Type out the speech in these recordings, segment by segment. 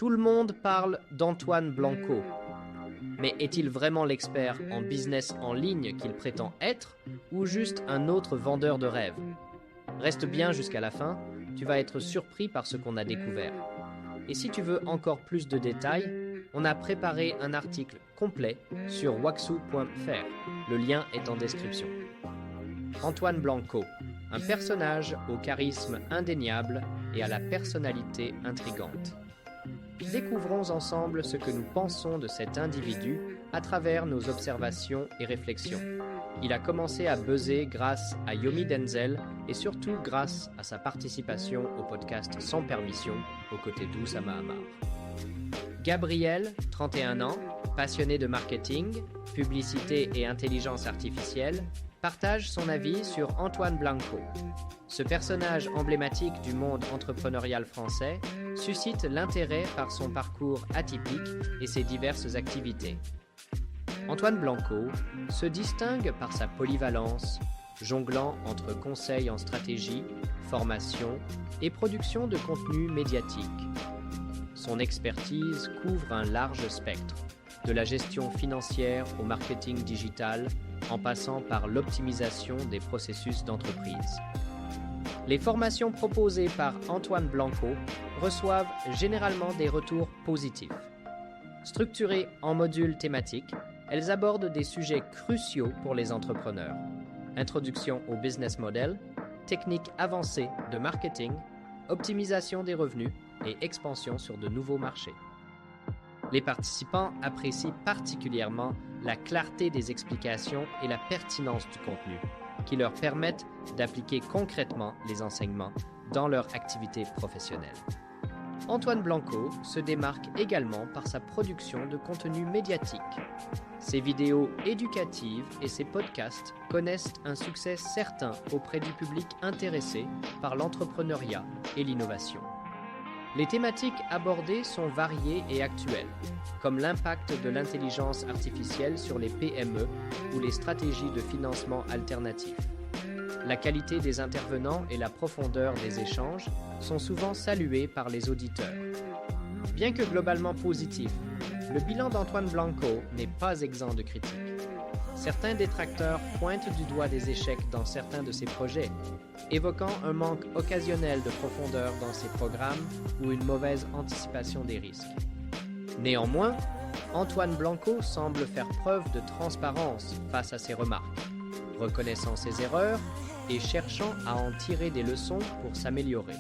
Tout le monde parle d'Antoine Blanco. Mais est-il vraiment l'expert en business en ligne qu'il prétend être ou juste un autre vendeur de rêves? Reste bien jusqu'à la fin, tu vas être surpris par ce qu'on a découvert. Et si tu veux encore plus de détails, on a préparé un article complet sur waxu.fr. Le lien est en description. Antoine Blanco, un personnage au charisme indéniable et à la personnalité intrigante. Découvrons ensemble ce que nous pensons de cet individu à travers nos observations et réflexions. Il a commencé à buzzer grâce à Yomi Denzel et surtout grâce à sa participation au podcast Sans Permission aux côtés d'Oussama Hamar. Gabriel, 31 ans, passionné de marketing, publicité et intelligence artificielle, partage son avis sur Antoine Blanco. Ce personnage emblématique du monde entrepreneurial français suscite l'intérêt par son parcours atypique et ses diverses activités. Antoine Blanco se distingue par sa polyvalence, jonglant entre conseils en stratégie, formation et production de contenu médiatique. Son expertise couvre un large spectre, de la gestion financière au marketing digital, en passant par l'optimisation des processus d'entreprise. Les formations proposées par Antoine Blanco reçoivent généralement des retours positifs. Structurées en modules thématiques, elles abordent des sujets cruciaux pour les entrepreneurs. Introduction au business model, techniques avancées de marketing, optimisation des revenus et expansion sur de nouveaux marchés. Les participants apprécient particulièrement la clarté des explications et la pertinence du contenu, qui leur permettent d'appliquer concrètement les enseignements dans leur activité professionnelle. Antoine Blanco se démarque également par sa production de contenu médiatique. Ses vidéos éducatives et ses podcasts connaissent un succès certain auprès du public intéressé par l'entrepreneuriat et l'innovation. Les thématiques abordées sont variées et actuelles, comme l'impact de l'intelligence artificielle sur les PME ou les stratégies de financement alternatifs. La qualité des intervenants et la profondeur des échanges sont souvent salués par les auditeurs. Bien que globalement positif, le bilan d'Antoine Blanco n'est pas exempt de critiques. Certains détracteurs pointent du doigt des échecs dans certains de ses projets, évoquant un manque occasionnel de profondeur dans ses programmes ou une mauvaise anticipation des risques. Néanmoins, Antoine Blanco semble faire preuve de transparence face à ses remarques, reconnaissant ses erreurs et cherchant à en tirer des leçons pour s'améliorer.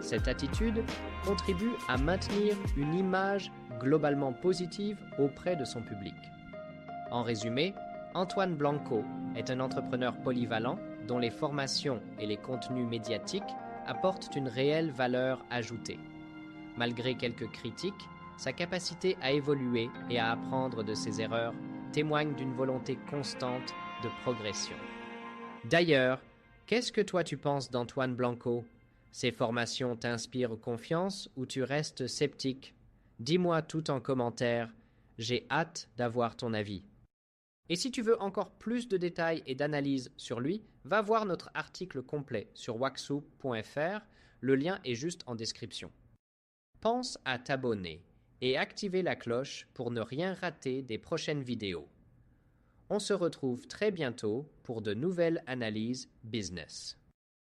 Cette attitude contribue à maintenir une image globalement positive auprès de son public. En résumé, Antoine Blanco est un entrepreneur polyvalent dont les formations et les contenus médiatiques apportent une réelle valeur ajoutée. Malgré quelques critiques, sa capacité à évoluer et à apprendre de ses erreurs témoigne d'une volonté constante de progression. D'ailleurs, qu'est-ce que toi tu penses d'Antoine Blanco? Ses formations t'inspirent confiance ou tu restes sceptique? Dis-moi tout en commentaire, j'ai hâte d'avoir ton avis. Et si tu veux encore plus de détails et d'analyses sur lui, va voir notre article complet sur waxu.fr, le lien est juste en description. Pense à t'abonner et activer la cloche pour ne rien rater des prochaines vidéos. On se retrouve très bientôt pour de nouvelles analyses business.